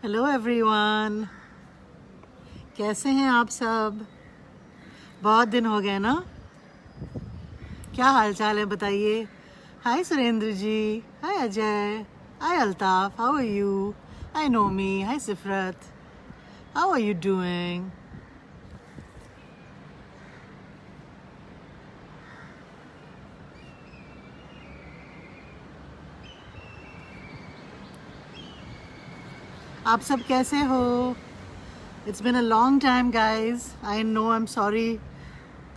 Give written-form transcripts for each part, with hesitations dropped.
Hello everyone, कैसे हैं आप सब? बहुत दिन हो गए ना। क्या हाल चाल है बताइए। Hi Surendra ji, hi Ajay, hi Altaf, how are you? Hi Nomi, hi Sifrat, how are you doing? आप सब कैसे हो? It's been a long time, guys. I know, I'm sorry.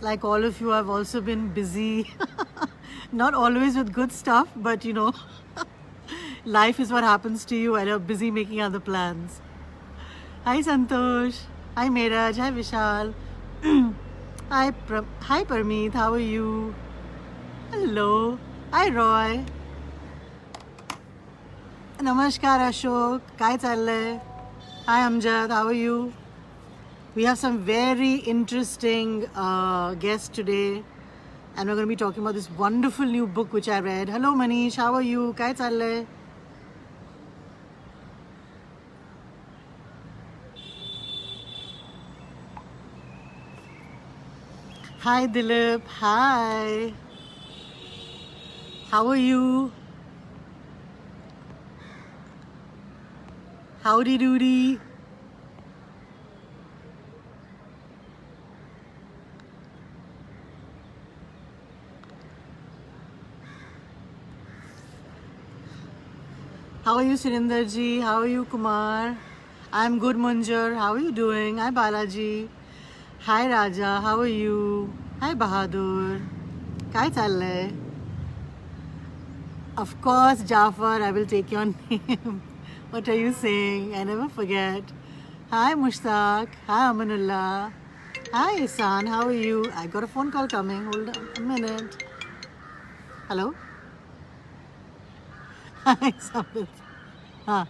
Like all of you, I've also been busy. Not always with good stuff, but life is what happens to you and you're busy making other plans. Hi Santosh. Hi Meeraj. Hi Vishal. Hi Parmeet. How are you? Hello. Hi Roy. Namaskar Ashok. काय चाललंय? Hi Amjad. How are you? We have some very interesting guests today, and we're going to be talking about this wonderful new book which I read. Hello Manish, how are you? काय चाललंय? Hi Dilip, hi. How are you? Howdy doody. How are you Surinder ji? How are you Kumar? I'm good Munjar. How are you doing? Hi Balaji. Hi Raja. How are you? Hi Bahadur. काय चाललंय? Of course Jafar, I will take your name. What are you saying? I never forget. Hi Mushtaq. Hi Amanullah. Hi Isan. How are you? I got a phone call coming. Hold on a minute. Hello? Hi Samit. Huh.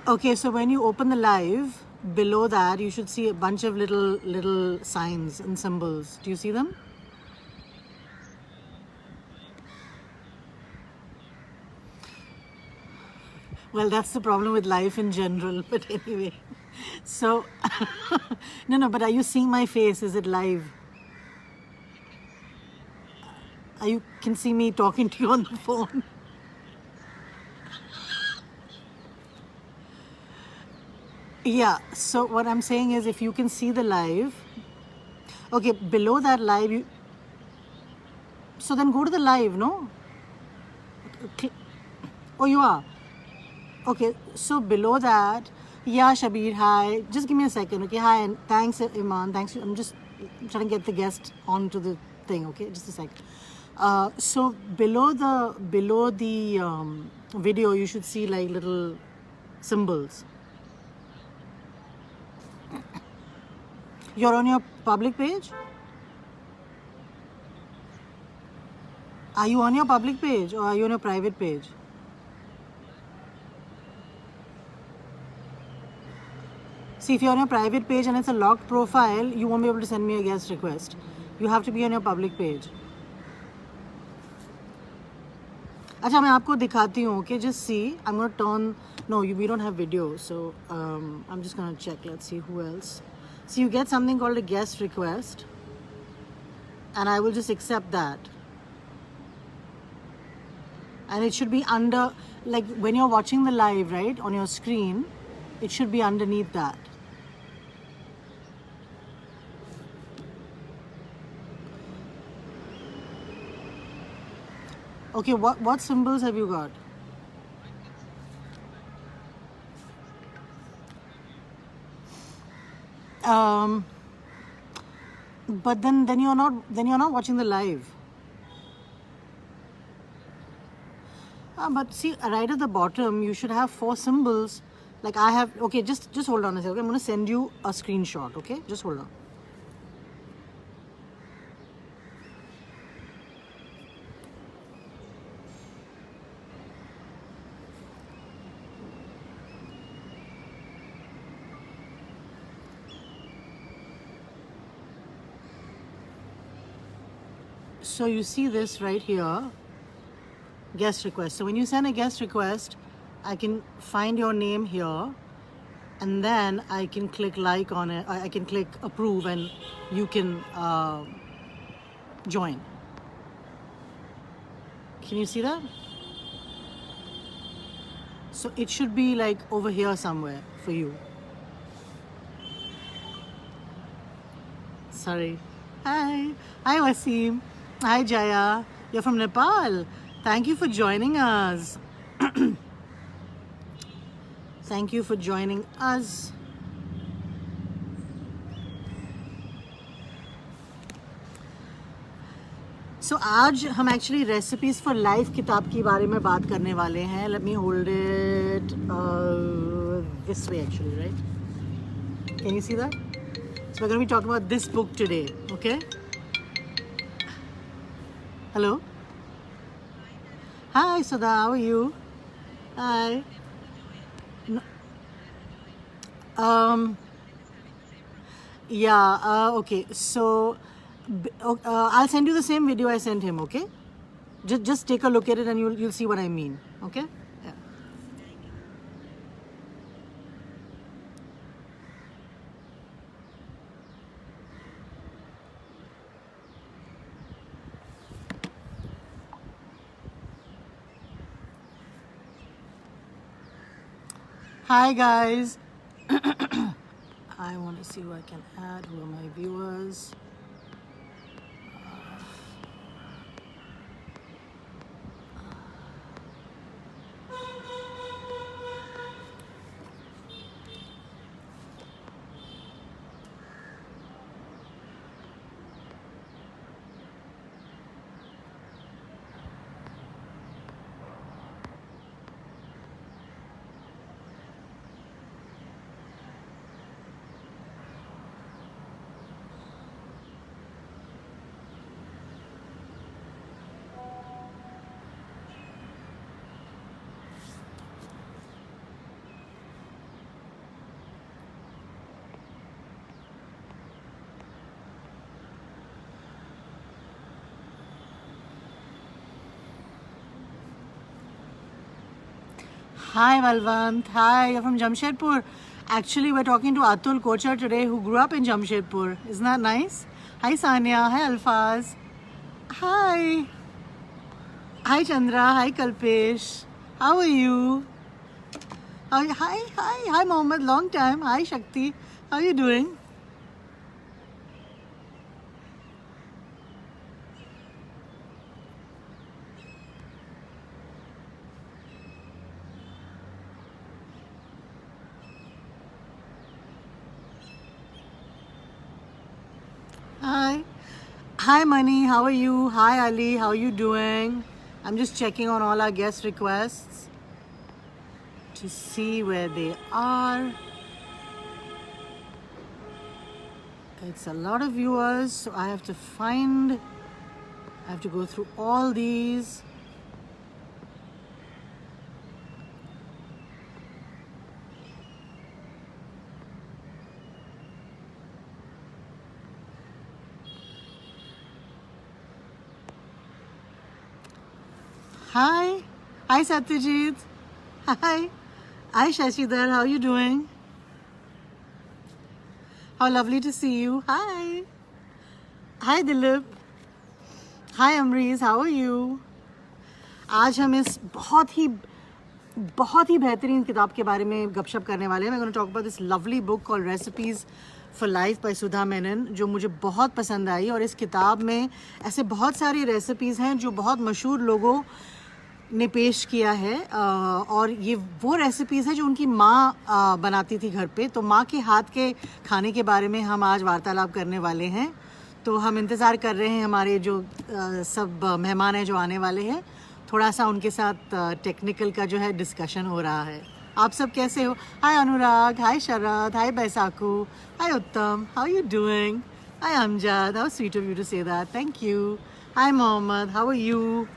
Okay, so when you open the live, below that you should see a bunch of little signs and symbols. Do you see them? Well, that's the problem with life in general. But anyway, so no, but are you seeing my face? Is it live? You can see me talking to you on the phone. Yeah, so what I'm saying is if you can see the live, okay, below that live, so then go to the live, no? Oh, you are? Okay, so below that, yeah, Shabir, hi. Just give me a second, okay? Hi, and thanks, Iman. Thanks. I'm just trying to get the guest onto the thing, okay? Just a sec. So below the video, you should see like little symbols. You're on your public page? Are you on your public page or are you on your private page? See, if you're on your private page and it's a locked profile, you won't be able to send me a guest request. You have to be on your public page. अच्छा मैं आपको दिखाती हूँ, okay? Just see. I'm going to turn. No, we don't have video, so I'm just going to check. Let's see who else. So you get something called a guest request, and I will just accept that. And it should be under, like when you're watching the live, right, on your screen, it should be underneath that. Okay, what symbols have you got? But then you're not watching the live. But see, right at the bottom, you should have 4 symbols. Like I have. Okay, just hold on a second. Okay? I'm going to send you a screenshot. Okay, just hold on. So you see this right here, guest request. So when you send a guest request, I can find your name here, and then I can click like on it. I can click approve, and you can join. Can you see that? So it should be like over here somewhere for you. Sorry. Hi. Hi, Wasim. Hi, Jaya. You're from Nepal. Thank you for joining us. Thank you for joining us. So आज हम actually recipes for life किताब के बारे में बात करने वाले हैं. Let me hold it this way actually, right? Can you see that? So we're going to be talking about this book today, okay? Hello? Hi, Sudha, how are you? Hi. No, yeah, okay. So, I'll send you the same video I sent him, okay? Just take a look at it and you'll see what I mean, okay? Yeah. Hi guys. I want to see who I can add. Who are my viewers? Hi Valvant, hi, you're from Jamshedpur. Actually, we're talking to Atul Kochar today, who grew up in Jamshedpur. Isn't that nice? Hi Sanya, hi Alfaz. Hi. Hi Chandra, hi Kalpesh. How are you? Hi Mohammed, long time. Hi Shakti, how are you doing? Hi. Hi Mani, how are you? Hi Ali, how are you doing? I'm just checking on all our guest requests to see where they are. It's a lot of viewers, so I have to go through all these. Hi. Hi Satyajit. Hi. Hi Shashidhar, how are you doing? How lovely to see you. Hi. Hi Dilip. Hi Amreez, how are you? आज हम इस बहुत ही बेहतरीन किताब के बारे में गपशप करने वाले हैं. मैं gonna talk about this lovely book called recipes for life by Sudha Menon, जो मुझे बहुत पसंद आई. और इस किताब में ऐसे बहुत सारी रेसिपीज़ हैं जो बहुत मशहूर लोगों ने पेश किया है. और ये वो रेसिपीज़ हैं जो उनकी माँ बनाती थी घर पे. तो माँ के हाथ के खाने के बारे में हम आज वार्तालाप करने वाले हैं. तो हम इंतज़ार कर रहे हैं हमारे जो सब मेहमान हैं जो आने वाले हैं. थोड़ा सा उनके साथ टेक्निकल का जो है डिस्कशन हो रहा है. आप सब कैसे हो? हाय अनुराग, हाय शरद, हाय Baisakhu, hi Uttam, how you doing? Hi Amjad, how sweet of you to say that, thank you. Hi Mohammed, how are you?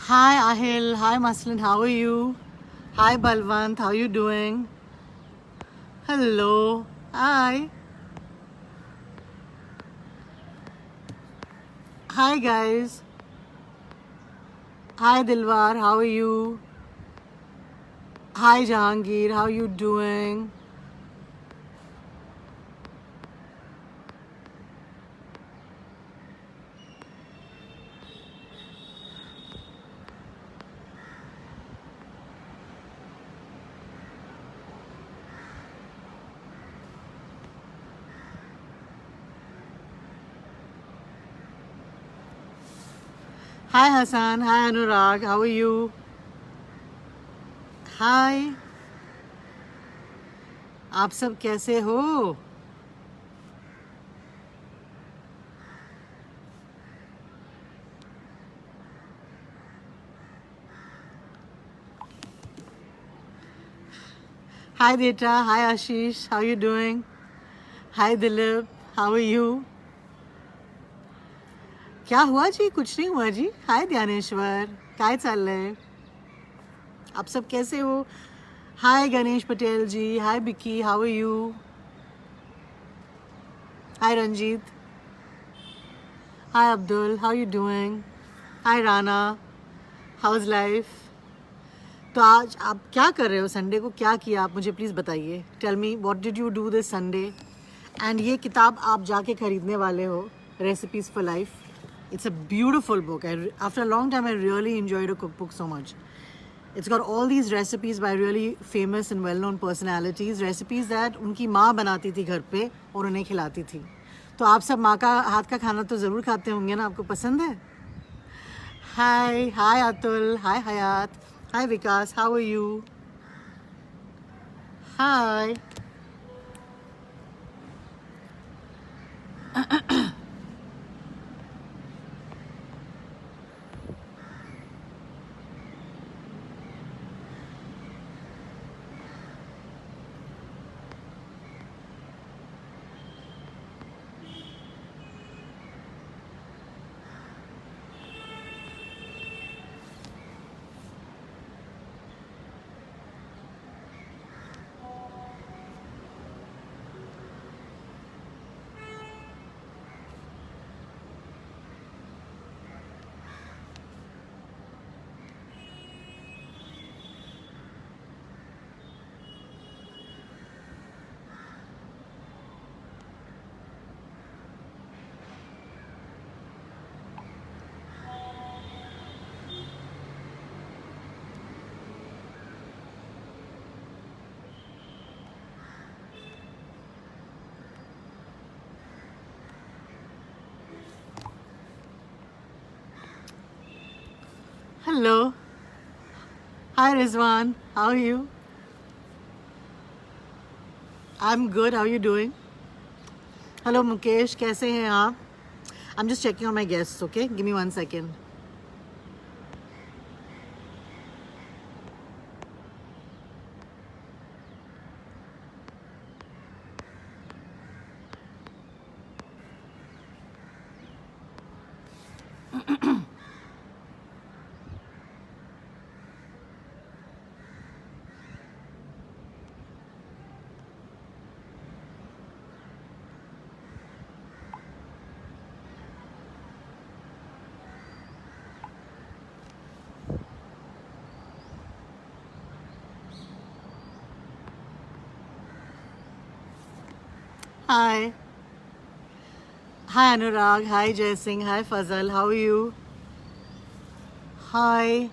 Hi Ahil, hi Maslin, how are you? Hi Balwant, how are you doing? Hello, hi. Hi guys. Hi Dilwar, how are you? Hi Jahangir, how are you doing? Hi Hassan, hi Anurag, how are you? Hi, आप सब कैसे हो? Hi Deta, hi Ashish, how are you doing? Hi Dilip, how are you? क्या हुआ जी? कुछ नहीं हुआ जी. Hi Dhyaneshwar, काय चाललंय? आप सब कैसे हो? Hi Ganesh Patel ji, hi Vicky, how are you? Hi Ranjit, hi Abdul, how are you doing? Hi Rana, how's life? तो आज आप क्या कर रहे हो? संडे को क्या किया आप मुझे प्लीज़ बताइए. Tell me what did you do this Sunday. And ये किताब आप जाके खरीदने वाले हो, recipes for life. It's a beautiful book. After a long time I really enjoyed a cook book so much. It's got all these recipes by really famous and well-known personalities. Recipes that उनकी माँ बनाती थी घर पे और उन्हें खिलाती थी. तो आप सब माँ का हाथ का खाना तो ज़रूर खाते होंगे ना. आपको पसंद है? Hi, hi Atul, hi Hayat, hi Vikas, how are you? Hi. Hello. Hi Rizwan, how are you? I'm good, how are you doing? Hello Mukesh, कैसे हैं आप? I'm just checking on my guests, okay? Give me 1 second. Hi. Hi Anurag, hi Jai Singh, hi Fazal, how are you? Hi.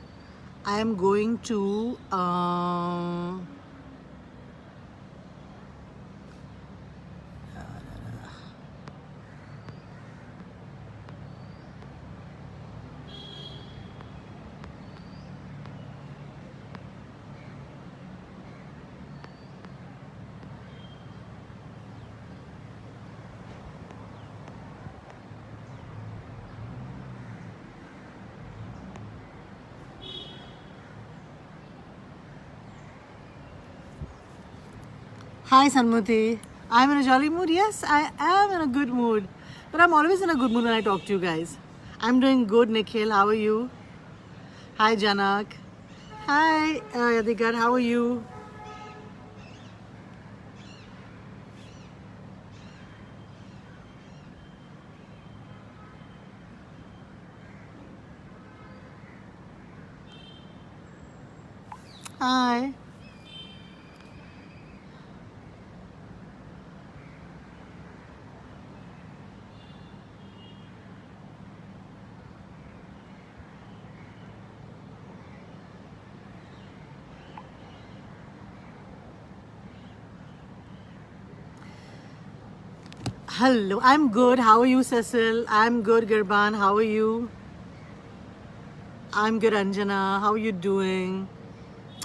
I am going to Hi Sanmati. I'm in a jolly mood. Yes, I am in a good mood. But I'm always in a good mood when I talk to you guys. I'm doing good, Nikhil. How are you? Hi, Janak. Hi, Yadigar. How are you? Hi. Hello. I'm good. How are you, Cecil? I'm good, Girban. How are you? I'm good, Anjana. How are you doing?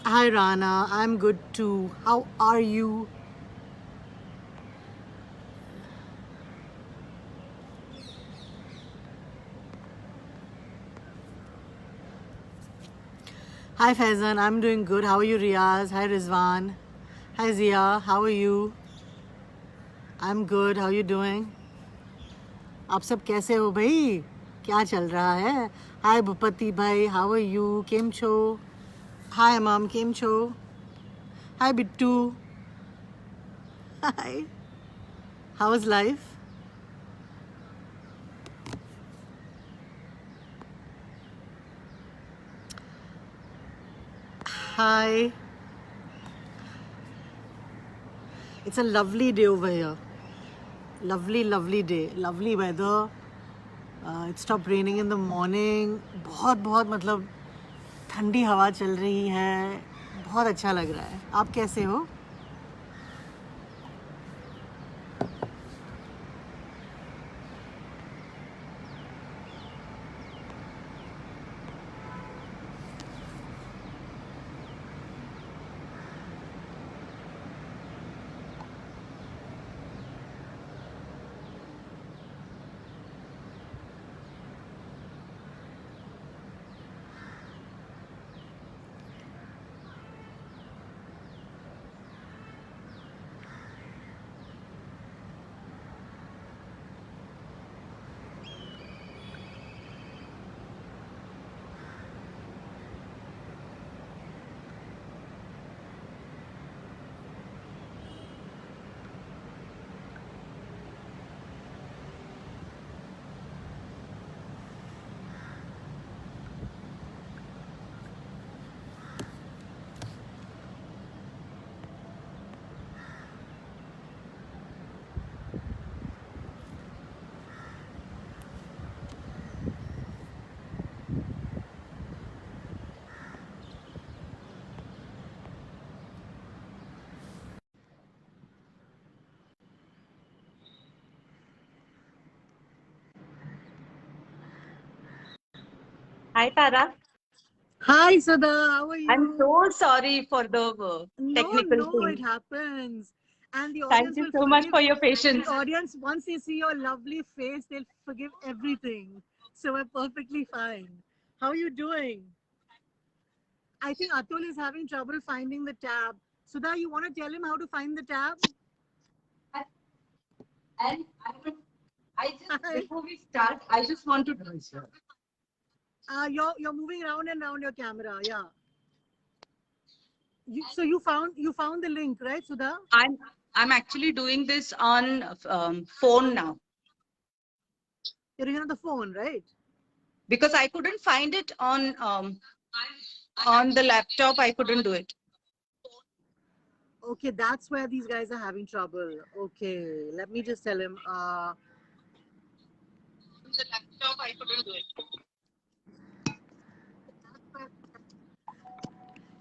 Hi, Rana. I'm good too. How are you? Hi, Faizan. I'm doing good. How are you, Riaz? Hi, Rizwan. Hi, Zia. How are you? I'm good. How are you doing? आप सब कैसे हो भाई? क्या चल रहा है? Hi, Bhupati bhai. How are you? केम छो? Hi, Mom. केम छो? Hi, Bittu. Hi. How is life? Hi. It's a lovely day over here. Lovely, lovely day. Lovely weather. It stopped raining in the morning. बहुत बहुत मतलब ठंडी हवा चल रही है. बहुत अच्छा लग रहा है. आप कैसे हो? Hi, Tara. Hi, Sada. How are I'm you? so sorry for the No, technical no, it thing. happens. And the Thank audience you will so much forgive. for your The patience. audience, once they see your lovely face, they'll forgive everything. So we're perfectly fine. How are you doing? I think Atul is having trouble finding the tab. Sudha, you want to tell him how to find the tab? And I just, Hi. before we start, I just want to. You're moving around and around your camera. Yeah. So you found the link, right, Sudha? I'm I'm actually doing this on phone now You're doing it on the phone, right? because I couldn't find it on the laptop. I couldn't do it. Okay, that's where these guys are having trouble. Okay, let me just tell him. On the laptop, I couldn't do it.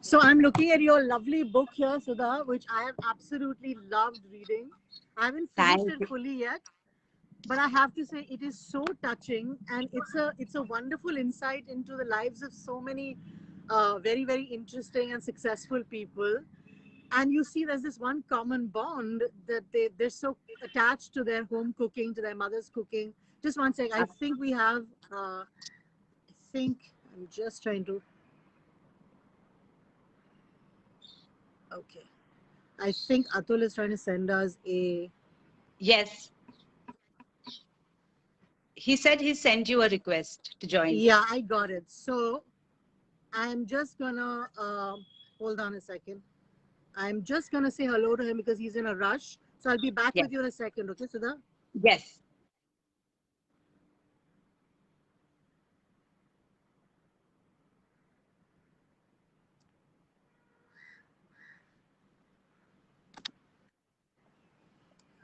So I'm looking at your lovely book here, Sudha, which I have absolutely loved reading. I haven't finished Thank it you. fully yet, but I have to say it is so touching, and it's a wonderful insight into the lives of so many very very interesting and successful people. And you see, there's this one common bond that they're so attached to their home cooking, to their mother's cooking. Just one sec. I think we have. I think I'm just trying to. Okay. I think Atul is trying to send us a. Yes, he said he sent you a request to join. Yeah, I got it. So I'm just gonna hold on a second. I'm just gonna say hello to him because he's in a rush. So I'll be back Yes. with you in a second. Okay, Sudha? Yes.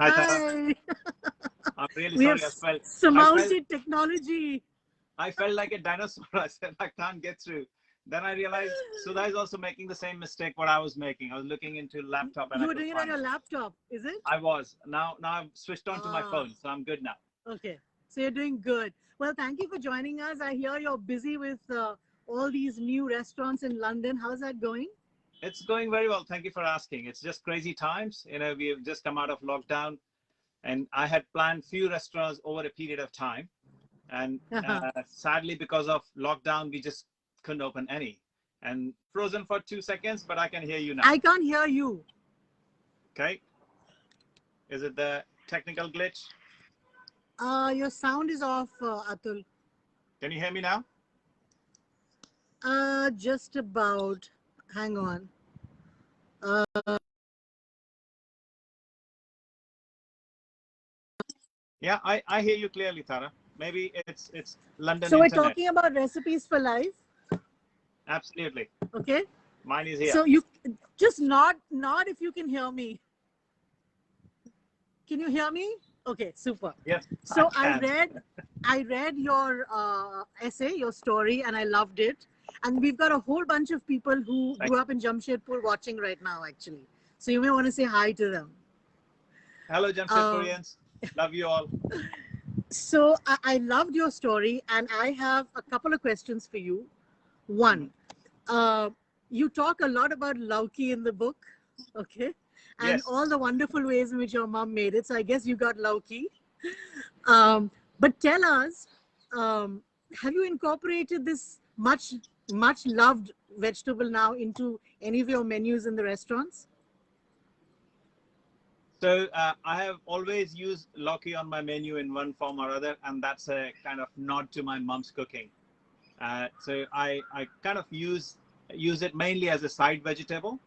Hi, Tara. Hi. I'm really We have sorry. surmounted technology. I felt like a dinosaur. I said I can't get through. Then I realized Sudha is also making the same mistake what I was making. I was looking into laptop and You I were could doing it on find. your laptop, is it? I was. Now I've switched on to my Ah, phone, so I'm good now. okay. So you're doing good. Well, thank you for joining us. I hear you're busy with all these new restaurants in London. How's that going? It's going very well. Thank you for asking. It's just crazy times. We've just come out of lockdown, and I had planned few restaurants over a period of time, and sadly because of lockdown, we just couldn't open any. And frozen for 2 seconds, but I can hear you now. I can't hear you. Okay. Is it the technical glitch? Your sound is off, Atul. Can you hear me now? Just about. Hang on. Yeah, I hear you clearly, Tara. Maybe it's London So we're internet. talking about recipes for life. Absolutely. Okay. Mine is here. So you just nod if you can hear me. Can you hear me? Okay, super. Yes. So I can. I read your essay, your story, and I loved it. And we've got a whole bunch of people who grew up in Jamshedpur watching right now, actually. So you may want to say hi to them. Hello, Jamshedpurians. Love you all. So I loved your story, and I have a couple of questions for you. One, you talk a lot about lauki in the book, okay? And Yes. all the wonderful ways in which your mom made it. So I guess you got lauki. But tell us, have you incorporated this much loved vegetable now into any of your menus in the restaurants? So I have always used lauki on my menu in one form or other, and that's a kind of nod to my mom's cooking. So I kind of use it mainly as a side vegetable,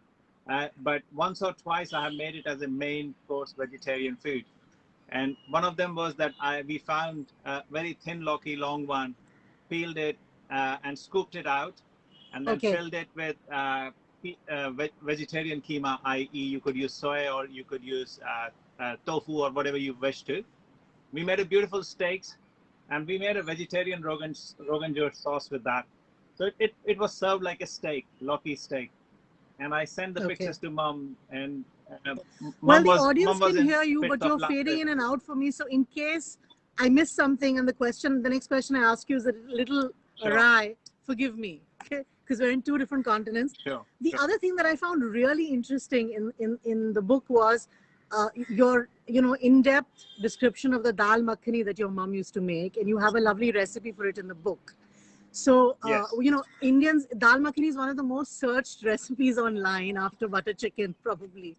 but once or twice I have made it as a main course vegetarian food. And one of them was that we found a very thin lauki, long one, peeled it and scooped it out, and then Okay. filled it with vegetarian keema, i.e. you could use soy or you could use tofu or whatever you wish to. We made a beautiful steaks, and we made a vegetarian Rogan Josh sauce with that. So it was served like a steak, lauki steak. And I sent the Okay. pictures to mom, and Well, mom the was audience can in hear you, fits but of you're laughter. fading in and out for me. So in case I miss something and the next question I ask you is a little awry, forgive me, okay? Because we're in two different continents. Sure. The other thing that I found really interesting in the book was your in-depth description of the dal makhani that your mom used to make, and you have a lovely recipe for it in the book. So, Yes. Indians, dal makhani is one of the most searched recipes online after butter chicken, probably.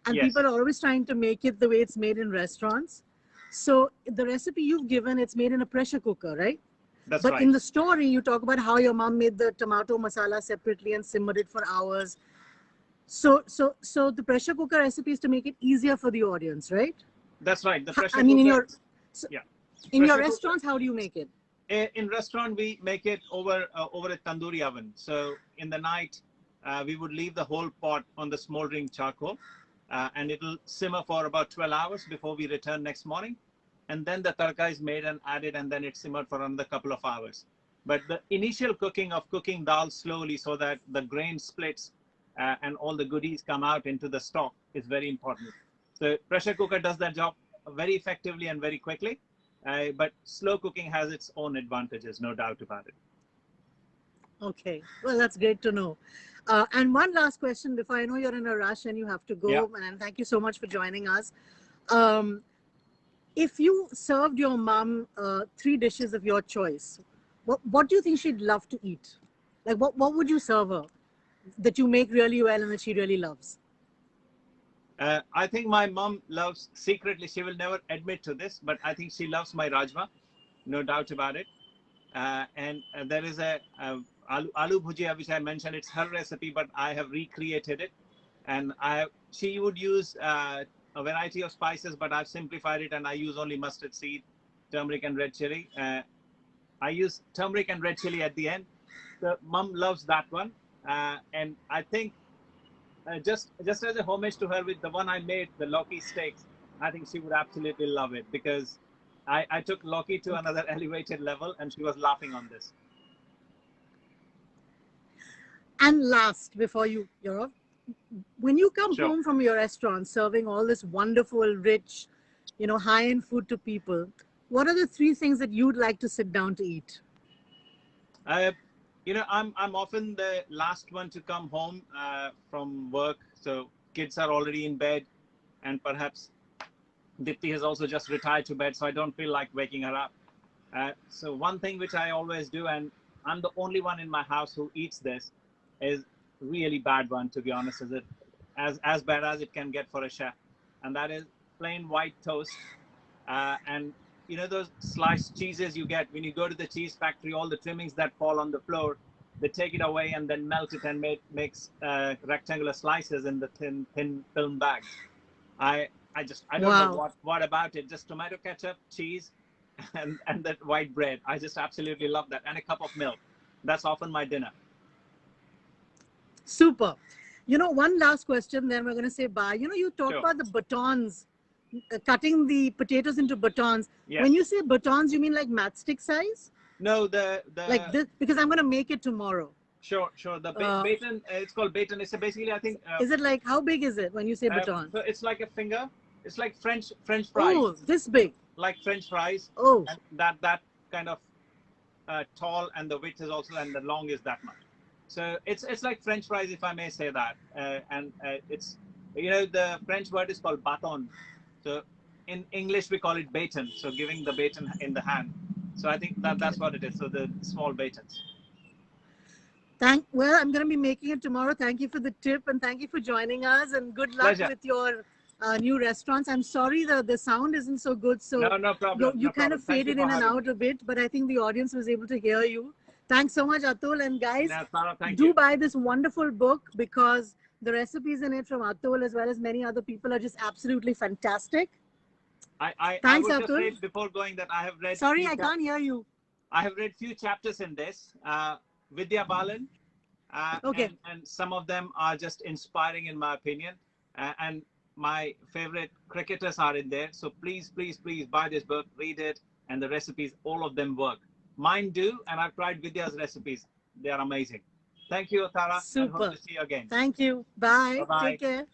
And Yes. people are always trying to make it the way it's made in restaurants. So the recipe you've given, it's made in a pressure cooker, right? That's But right. in the story, you talk about how your mom made the tomato masala separately and simmered it for hours. So the pressure cooker recipe is to make it easier for the audience, right? That's right. The pressure I mean, cooker. in Pressure your cooker. restaurants, how do you make it? In restaurant, we make it over a tandoori oven. So in the night, we would leave the whole pot on the smoldering charcoal, and it'll simmer for about 12 hours before we return next morning. And then the tarka is made and added, and then it's simmered for another couple of hours. But the initial cooking of cooking dal slowly so that the grain splits and all the goodies come out into the stock is very important. So pressure cooker does that job very effectively and very quickly. But slow cooking has its own advantages, no doubt about it. Okay, well, that's great to know. And one last question before I know you're in a rush and you have to go. Yeah. And thank you so much for joining us. If you served your mom 3 dishes of your choice, what do you think she'd love to eat? Like, what would you serve her that you make really well and that she really loves? I think my mom loves, secretly, she will never admit to this, but I think she loves my rajma, no doubt about it. And there is aloo bhujia, which I mentioned. It's her recipe, but I have recreated it. And she would use a variety of spices, but I've simplified it, and I use only mustard seed, turmeric, and red chili. I use turmeric and red chili at the end. So mom loves that one, and I think just as a homage to her with the one I made, the Loki steaks, I think she would absolutely love it because I took Loki to another elevated level, and she was laughing on this. And last, before you're off, when you come Sure. home from your restaurant serving all this wonderful, rich, high-end food to people, what are the 3 things that you'd like to sit down to eat? I'm often the last one to come home from work, so kids are already in bed, and perhaps Dipti has also just retired to bed, so I don't feel like waking her up. So one thing which I always do, and I'm the only one in my house who eats this, is really bad one, to be honest, is it as bad as it can get for a chef, and that is plain white toast. And those sliced cheeses you get when you go to the cheese factory, all the trimmings that fall on the floor, they take it away and then melt it and makes rectangular slices in the thin film bags. I don't know what about it. Just tomato ketchup, cheese, and that white bread. I just absolutely love that, and a cup of milk. That's often my dinner. Super. One last question, then we're going to say bye. You talked Sure. about the batons, cutting the potatoes into batons. Yes. When you say batons, you mean like matchstick size? No, the like this, because I'm going to make it tomorrow. Sure. The baton, it's called baton. It's basically, I think. Is it like, how big is it when you say baton? So it's like a finger. It's like French fries. Oh, this big. Like French fries. Oh. And that kind of tall, and the width is also, and the long is that much. So it's like French fries, if I may say that. And it's, the French word is called baton. So in English, we call it baton. So giving the baton in the hand. So I think that's what it is. So the small batons. Well, I'm going to be making it tomorrow. Thank you for the tip, and thank you for joining us, and good luck Pleasure. with your new restaurants. I'm sorry the sound isn't so good, so no problem. You kind of faded in and out a bit, but I think the audience was able to hear you. Thanks so much, Atul. And guys, do buy this wonderful book, because the recipes in it from Atul as well as many other people are just absolutely fantastic. I Thanks, would Atul. just say before going that I have read. Sorry, I can't hear you. I have read few chapters in this. Vidya Balan. Okay. And some of them are just inspiring, in my opinion. And my favorite cricketers are in there. So please buy this book, read it, and the recipes, all of them work. Mine do, and I've tried Vidya's recipes. They are amazing. Thank you, Tara. Super. And hope to see you again. Thank you. Bye. Bye-bye. Take care.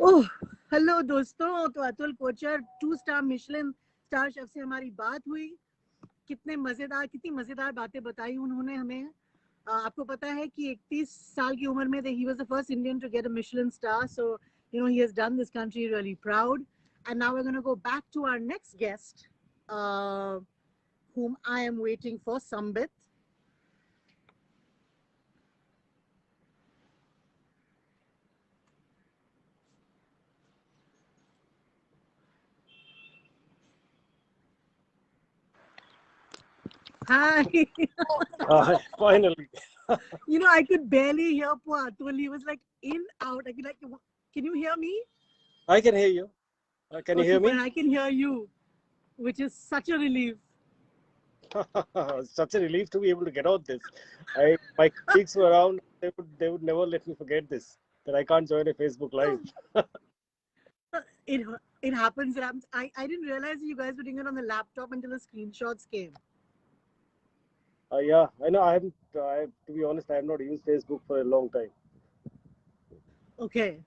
Oh hello दोस्तों, तो Atul Kochhar 2-star Michelin star chef से हमारी बात हुई. कितनी मजेदार बातें बताई उन्होंने हमें. आपको पता है कि 31 साल की उम्र में he was the first Indian to get a Michelin star, so he has done this country really proud. And now we're going to go back to our next guest, whom I am waiting for, Sambit. Hi. Finally. I could barely hear poor Atul. He was like in, out. Can you hear me? I can hear you. Can you hear me? I can hear you, which is such a relief. Such a relief to be able to get out this. My colleagues were around. They would never let me forget this, that I can't join a Facebook Live. It happens. I didn't realize you guys were doing it on the laptop until the screenshots came. Yeah, I know. To be honest, I have not used Facebook for a long time. Okay.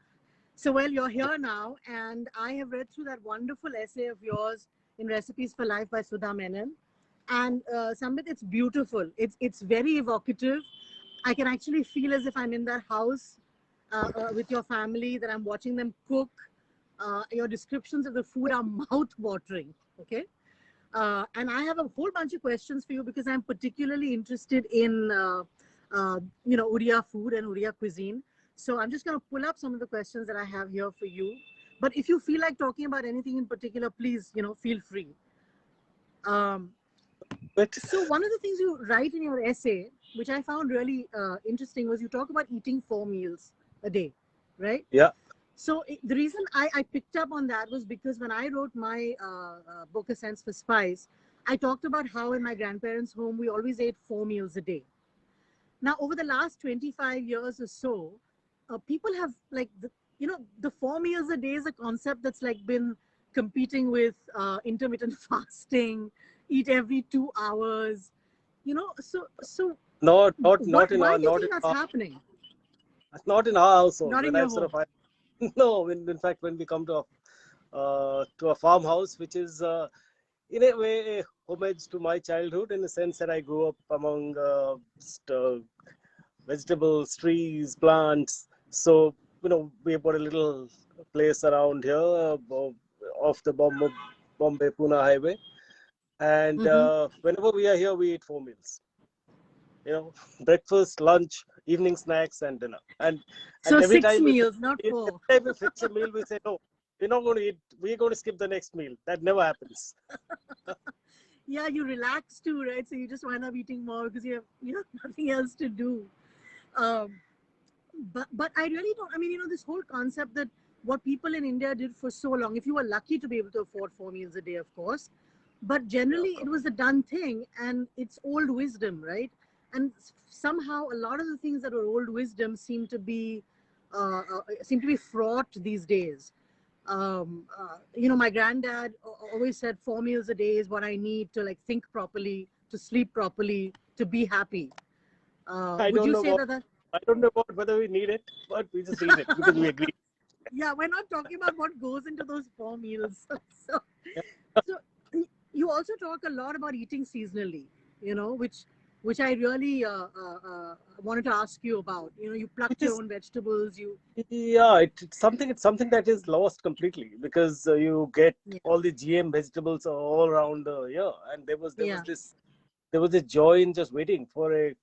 So, well, you're here now, and I have read through that wonderful essay of yours in Recipes for Life by Sudha Menon. And Sambit, it's beautiful. It's very evocative. I can actually feel as if I'm in that house with your family, that I'm watching them cook. Your descriptions of the food are mouth-watering. Okay. And I have a whole bunch of questions for you, because I'm particularly interested in, Uriya food and Uriya cuisine. So I'm just going to pull up some of the questions that I have here for you. But if you feel like talking about anything in particular, please, feel free. Um, But so one of the things you write in your essay, which I found really interesting, was you talk about eating 4 meals a day, right? yeah, So the reason I picked up on that was because when I wrote my book, A Sense for Spice, I talked about how in my grandparents' home we always ate 4 meals a day. Now, over the last 25 years or so, people have like, the 4 meals a day is a concept that's like been competing with intermittent fasting, eat every 2 hours, so not in why our do you think that's happening? not in our household. Not in When your I've sort home. of no, in fact, when we come to a farmhouse, which is in a way a homage to my childhood, in the sense that I grew up among vegetables, trees, plants. So we've got a little place around here off the Bombay Pune highway, and Hmm. whenever we are here, we eat 4 meals. Breakfast, lunch, evening snacks, and dinner. And So every six time we meals, not every 4. time we fix a meal, we say no. We're not going to eat. We're going to skip the next meal. That never happens. Yeah, you relax too, right? So you just wind up eating more because you have nothing else to do. Um, but I really don't. I mean, this whole concept that what people in India did for so long, if you were lucky to be able to afford 4 meals a day, of course, but Yeah. generally it was a done thing, and it's old wisdom, right? And somehow a lot of the things that were old wisdom seem to be fraught these days. My granddad always said 4 meals a day is what I need to like think properly, to sleep properly, to be happy. I Would don't you know say about. that? I don't know about whether we need it, but we just eat it because we agree. Yeah, we're not talking about what goes into those 4 meals. so, Yeah. so you also talk a lot about eating seasonally, which I really wanted to ask you about. You pluck Which your is own vegetables. You Yeah, it's something that is lost completely because you get Yeah, all the GM vegetables all around the year, and yeah, there was this joy in just waiting for a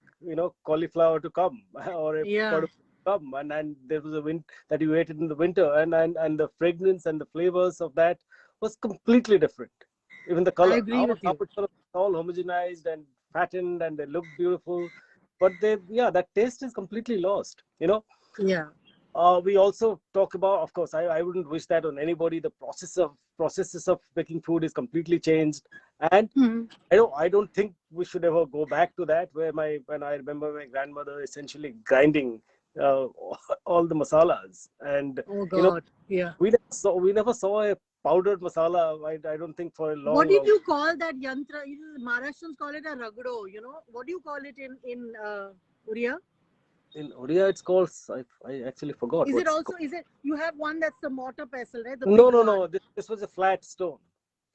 cauliflower to come or a yeah. potato to come, and there was a wind that you ate it in the winter, and the fragrance and the flavors of that was completely different. Even the I color, agree now with now you. it's sort of all homogenized and fattened, and they look beautiful, but that taste is completely lost. Yeah, We also talk about, of course, I wouldn't wish that on anybody. The processes of making food is completely changed, and hmm. I don't think we should ever go back to that. When I remember my grandmother essentially grinding uh, all the masalas, and Oh you know God, yeah. we never saw a powdered masala. I don't think for a What long, did long. you call that yantra? Maharashtrians call it a ragdo. What do you call it in Uriya? In Odia, it's called. I actually forgot Is it what's it also? called. Is it you have one that's the mortar pestle, right? The No, big no, no. one. This was a flat stone,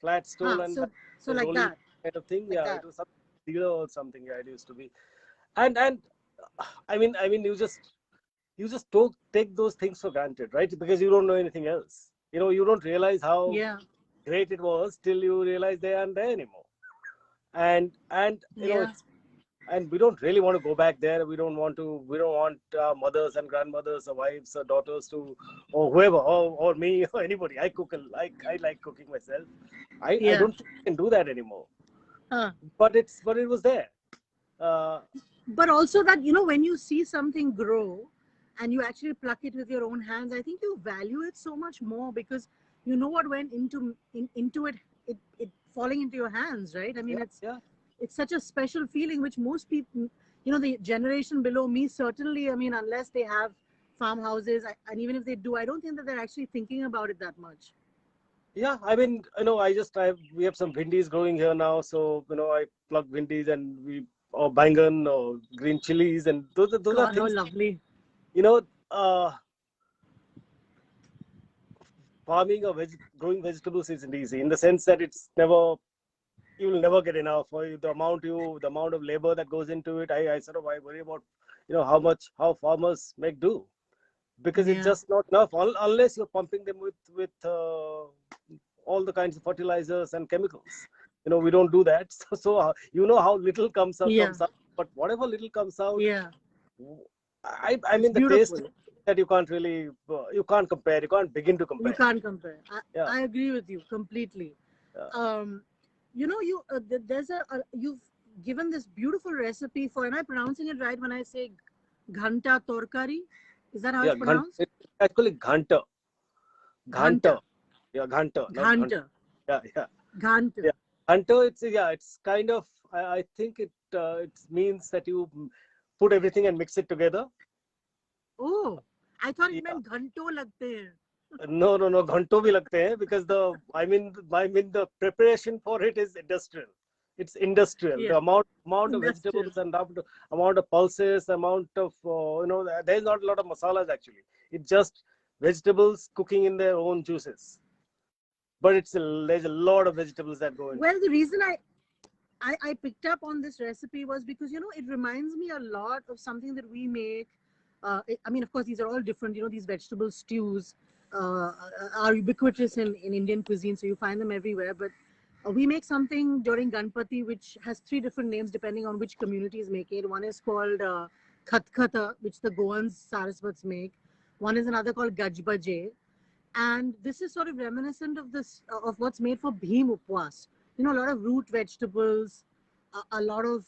Huh? and So so a like rolling that, kind of thing. like Yeah, it that. was some dealer or something. Yeah, it used to be. And I mean, you just don't take those things for granted, right? Because you don't know anything else. You don't realize how Yeah, great it was till you realize they aren't there anymore. And yeah, it's and we don't really want to go back there. We don't want mothers and grandmothers or wives or daughters to, or whoever, or me or anybody. I like cooking myself. I yeah. don't think I can do that anymore. Huh. But it was there. uh, But also that when you see something grow, and you actually pluck it with your own hands, I think you value it so much more because you know what went into it falling into your hands, right? I mean, yeah, it's yeah. it's such a special feeling which most people, the generation below me, certainly, I mean, unless they have farmhouses, and even if they do, I don't think that they're actually thinking about it that much. Yeah, I mean, we have some bhindis growing here now, so I pluck bhindis, and we or bangan or green chilies, and those are God, how things. lovely. You know, farming or growing vegetables isn't easy in the sense that you will never get enough for the amount of labor that goes into it. I worry about how farmers make do, because it's Yeah, just not enough unless you're pumping them with all the kinds of fertilizers and chemicals. We don't do that. So how little yeah, comes out, but whatever little comes out, yeah. I It's mean, the taste beautiful. that you can't compare, you can't begin to You compare. can't compare. Yeah, I agree with you completely. yeah. Um, you know, there's you've given this beautiful recipe for, am I pronouncing it right when I say ghanta torkari? Is that how Yeah, it's pronounced? it's actually ghanta. Ghanta. Ghanta. Yeah, ghanta, not ghanta. Ghanta. Yeah, yeah. Ghanta. Yeah. Ghanta, it's kind of, I think it means that you put everything and mix it together. Oh, I thought it Yeah. meant ghanto lagte hain. No, no, no, ghanto bhi lagte hain because I mean the preparation for it is industrial. It's industrial. Yeah, The amount of industrial. vegetables and amount of pulses, amount of there's not a lot of masalas actually. It's just vegetables cooking in their own juices. But there's a lot of vegetables that go into Well, it. the reason I picked up on this recipe was because, you know, it reminds me a lot of something that we make. I mean, of course, these are all different. You know, these vegetable stews are ubiquitous in Indian cuisine, so you find them everywhere. But we make something during Ganpati which has three different names depending on which communities make it. One is called Khatkata, which the Goans Saraswats make. One is another called Gajbaje, and this is sort of reminiscent of this of what's made for Bhim Upwas. You know, a lot of root vegetables, a lot of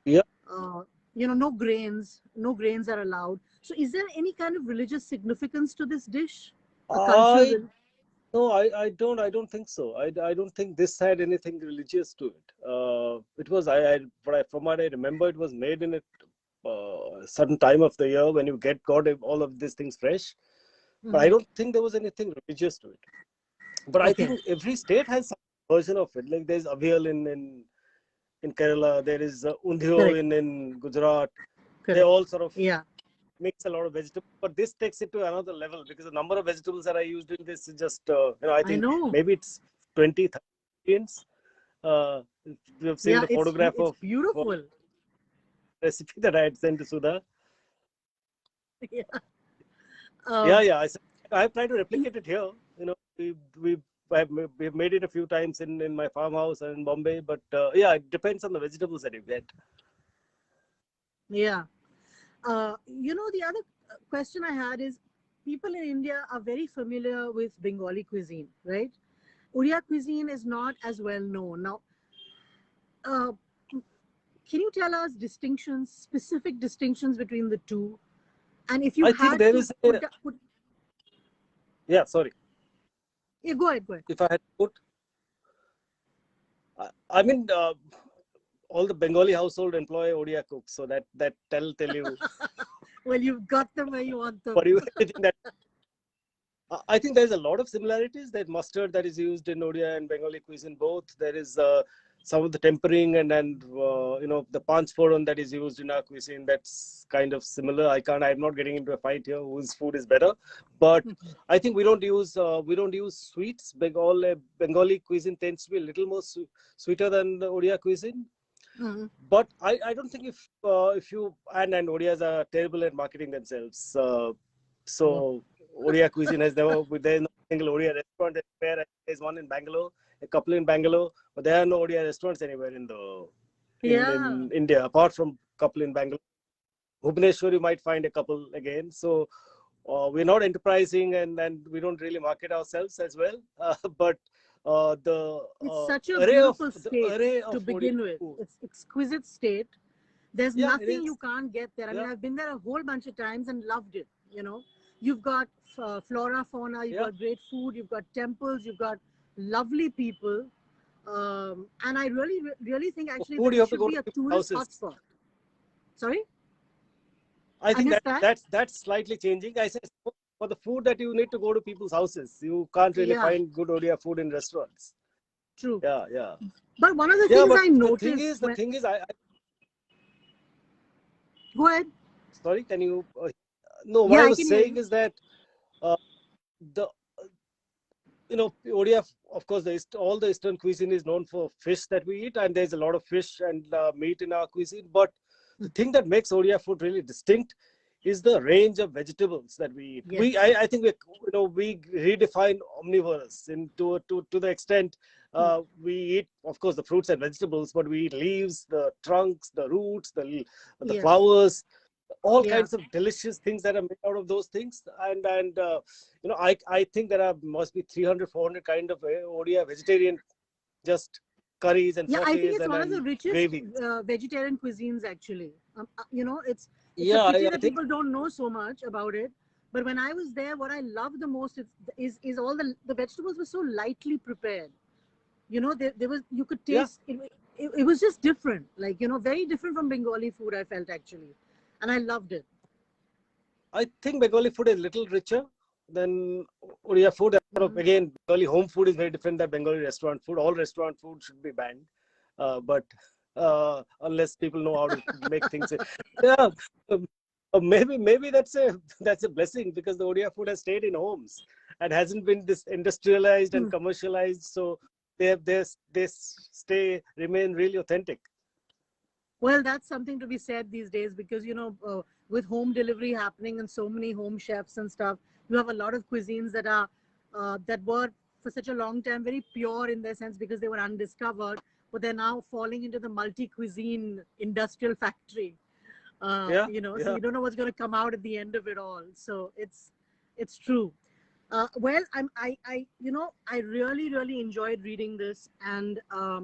Yeah. uh, you know, no grains are allowed. So is there any kind of religious significance to this dish, a I cultural? No, I don't think so. I don't think this had anything religious to it. It was from what I remember, it was made in a certain time of the year when you got all of these things fresh. But I Mhm. don't think there was anything religious to it. But I Okay, think every state has some version of it. Like there's avial in Kerala, there is undhyo correct, in Gujarat. They correct. all sort of Yeah, mix a lot of vegetables, but this takes it to another level because the number of vegetables that I used in this is just, I I think know. maybe it's 20, 30 ingredients. If you have seen Yeah, the photograph it's of beautiful. recipe that I had sent to Sudha. Yeah. Yeah, Um, yeah. I've tried to replicate it here. We've made it a few times in my farmhouse and in Bombay, but yeah, it depends on the vegetables that you get. yeah. You know, the other question I had is, people in India are very familiar with Bengali cuisine, right? Oriya cuisine is not as well known. Now, uh, can you tell us distinctions, specific distinctions between the two? And if you I think had there to is a, yeah, sorry. yeah, go ahead, go ahead. If I had to put, I mean, all the Bengali household employ Odia cooks, so that tell you Well, you've got them where you want them. for you anything that I think there's a lot of similarities. That mustard that is used in Odia and Bengali cuisine both. There is some of the tempering and the panch foron that is used in our cuisine. That's kind of similar. I'm not getting into a fight here whose food is better, but I think we don't use sweets. Bengali cuisine tends to be a little more sweeter than the Odia cuisine. Mhm. But I don't think if you and Odias are terrible at marketing themselves. Oh. So Odia cuisine has never there's no single Odia restaurant anywhere. There's one in Bangalore, a couple in Bangalore, but there are no Odia restaurants anywhere Yeah, in India apart from couple in Bangalore. Bhubaneswar you might find a couple again. So we're not enterprising and we don't really market ourselves as well. But the it's such a array of beautiful the state array to of Odia begin with. food. It's exquisite state. There's Yeah, it nothing you is. can't get there. I mean, Yeah, I've been there a whole bunch of times and loved it. You know, you've got flora, fauna, you've yeah. got great food, you've got temples, you've got lovely people. And I really think For actually food, that you it have to should go be to a people's tourist houses. hotspot. Sorry, I I think missed that. that's slightly changing. I said for the food that you need to go to people's houses. You can't really Yeah, find good Odia food in restaurants. true. Yeah, yeah, But one of the yeah. things But I the thing noticed is, the when, thing is, go ahead. sorry. Can you? No, what Yeah, I I was can hear saying you. is that uh, the Odia, of course, all the Eastern cuisine is known for fish that we eat, and there's a lot of fish and meat in our cuisine. But the thing that makes Odia food really distinct is the range of vegetables that we eat. Yes. I think we redefine omnivorous to the extent we eat, of course, the fruits and vegetables, but we eat leaves, the trunks, the roots, the Yeah. flowers, all Yeah. kinds of delicious things that are made out of those things. And I think there must be 300, 400 kind of Odia vegetarian just curries and Yeah, I think sautés it's one of the and richest gravies. vegetarian cuisines actually. You know, it's a Yeah, pity I that think people don't know so much about it. But when I was there, what I loved the most is all the vegetables were so lightly prepared. You know, there was, you could yeah. taste it was just different, like, you know, very different from Bengali food, I felt actually, and I loved it. I think Bengali food is little richer than Odia food. Mhm. Again, Bengali home food is very different than Bengali restaurant food. All restaurant food should be banned, but unless people know how to make things. Yeah, um, maybe that's a blessing because the Odia food has stayed in homes and hasn't been this industrialized and Hmm. commercialized. So they stay remain really authentic. Well, that's something to be said these days because, you know, with home delivery happening and so many home chefs and stuff, you have a lot of cuisines that are that were for such a long time very pure in their sense because they were undiscovered, but they're now falling into the multi cuisine industrial factory. Yeah, You know, so yeah. you don't know what's going to come out at the end of it all. So it's true. Well, you know, I really, really enjoyed reading this, and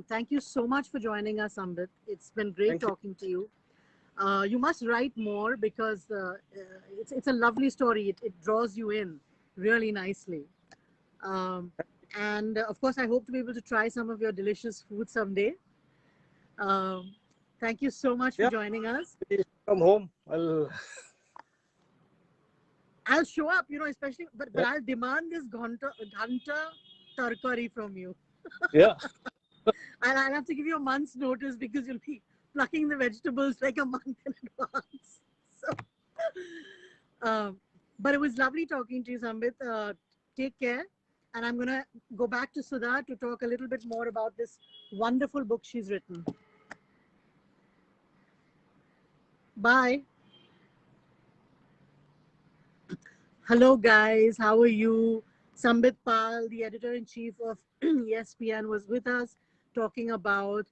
thank you so much for joining us, Ambit. It's been great Thank you. talking to you. You must write more because it's a lovely story. It draws you in really nicely. Um, and of course, I hope to be able to try some of your delicious food someday. Um, thank you so much for Yeah, joining us. come home. I'll show up, you know, especially, but Yeah, I'll demand this ghanta tarkari from you. yeah. And I'll have to give you a month's notice because you'll be plucking the vegetables like a month in advance. So, um, but it was lovely talking to you, Sambit. Take care. And I'm going to go back to Sudha to talk a little bit more about this wonderful book she's written. Bye. Hello, guys. How are you? Sambit Pal, the editor in chief of ESPN, was with us talking about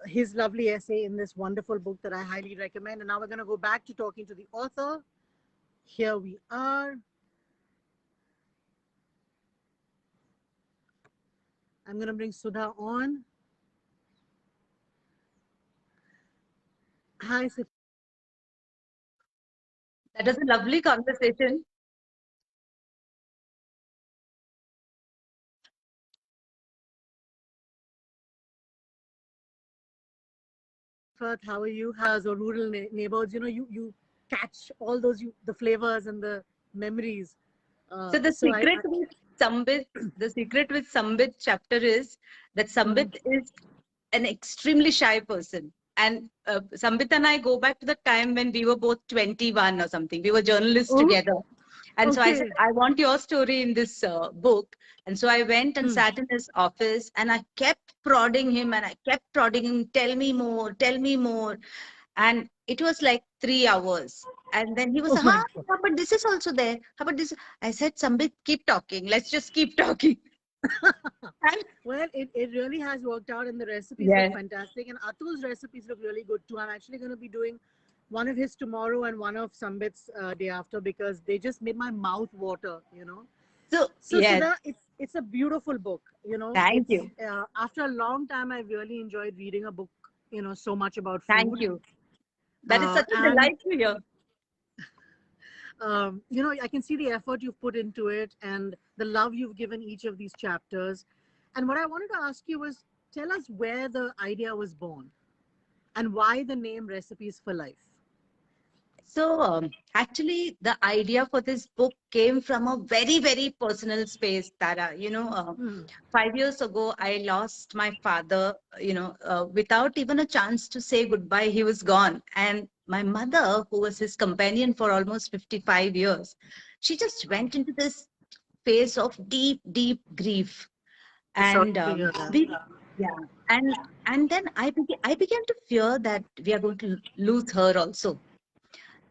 his lovely essay in this wonderful book that I highly recommend. And now we're going to go back to talking to the author. Here we are. I'm going to bring Sudha on. Hi, That was a lovely conversation. Sifat. How are you? How's our rural neighborhoods? You know, you catch all those the flavors and the memories. So the So I secret with Sambit, the secret with Sambit chapter is that Mhm. Sambit is an extremely shy person. And Sambit and I go back to the time when we were both 21 or something. We were journalists Oh, together. And so I said, okay. I want your story in this book. And so I went and Hmm. sat in his office and I kept prodding him and I kept prodding him, tell me more, tell me more. And it was like 3 hours. And then he was, Oh my God. but this is also there. How about this? I said, Sambit, keep talking. Let's just keep talking. And Well, it really has worked out, and the recipes look yes, fantastic. And Atul's recipes look really good too. I'm actually going to be doing one of his tomorrow and one of Sambit's day after because they just made my mouth water, you know. so So yes, Sudha, it's a beautiful book, you know. thank It's you. after a long time, I really enjoyed reading a book, you know, so much about Thank food. you. That is such a And delight to hear. you know, I can see the effort you've put into it and the love you've given each of these chapters. And what I wanted to ask you was, tell us where the idea was born and why the name Recipes for Life. So, actually, the idea for this book came from a very, very personal space, Tara. 5 years ago, I lost my father, without even a chance to say goodbye. He was gone. And my mother, who was his companion for almost 55 years, she just went into this phase of deep, deep grief. Sorry And to hear that. yeah, and then I began to fear that we are going to lose her also.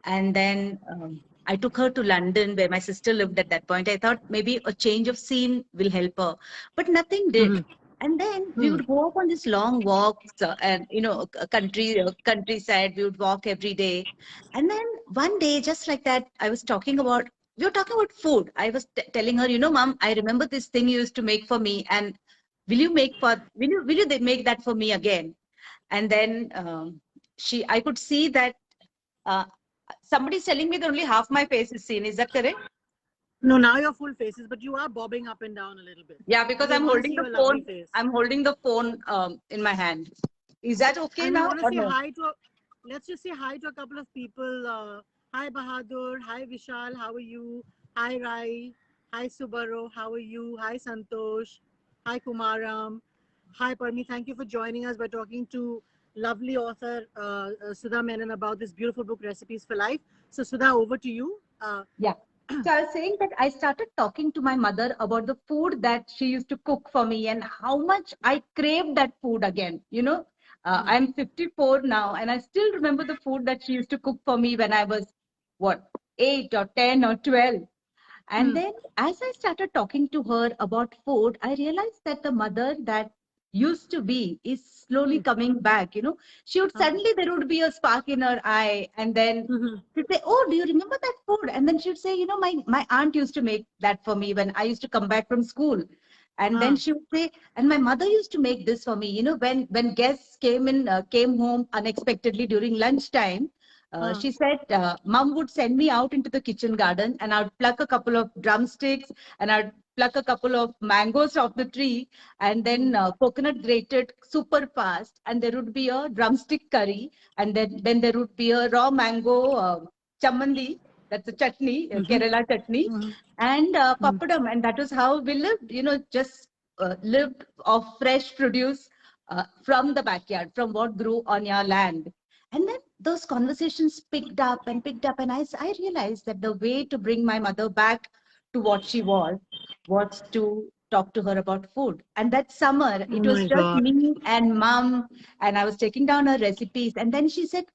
And then I took her to London where my sister lived at that point. I thought maybe a change of scene will help her, but nothing did. Mhm. And then we Hmm. would go up on these long walks, and countryside. We would walk every day, and then one day, just like that, we were talking about food. I was telling her, Mom, I remember this thing you used to make for me, and will you make make that for me again? And then I could see that uh, somebody's telling me that only half my face is seen. Is that correct? No, now your full faces, but you are bobbing up and down a little bit. Yeah, And because we I'm want to holding see the your lovely phone. face. I'm holding the phone in my hand. Is that okay And we now want to or say no? hi to, let's just say hi to a couple of people. Hi Bahadur, hi Vishal, how are you? Hi Rai, hi Subaro, how are you? Hi Santosh, hi Kumaram, hi Parmi. Thank you for joining us. We're talking to lovely author Sudha Menon about this beautiful book, Recipes for Life. So Sudha, over to you. Yeah. So I was saying that I started talking to my mother about the food that she used to cook for me and how much I craved that food again. I'm 54 now and I still remember the food that she used to cook for me when I was, what, 8 or 10 or 12. And then as I started talking to her about food, I realized that the mother that used to be is slowly coming back. She would suddenly, there would be a spark in her eye. And then she'd say, oh, do you remember that food? And then she'd say, my aunt used to make that for me when I used to come back from school. And then she would say, and my mother used to make this for me. When guests came home unexpectedly during lunchtime, she said, Mom would send me out into the kitchen garden and I'd pluck a couple of drumsticks and I'd pluck a couple of mangoes off the tree and then coconut grated super fast. And there would be a drumstick curry. And then there would be a raw mango chamandi. That's a chutney, Kerala chutney, and papadam. And that was how we lived, just lived off fresh produce from the backyard, from what grew on your land. And then those conversations picked up. And I realized that the way to bring my mother back to what she was to talk to her about food. And that summer, Oh it was my just God. me and mom, and I was taking down her recipes. And then she said,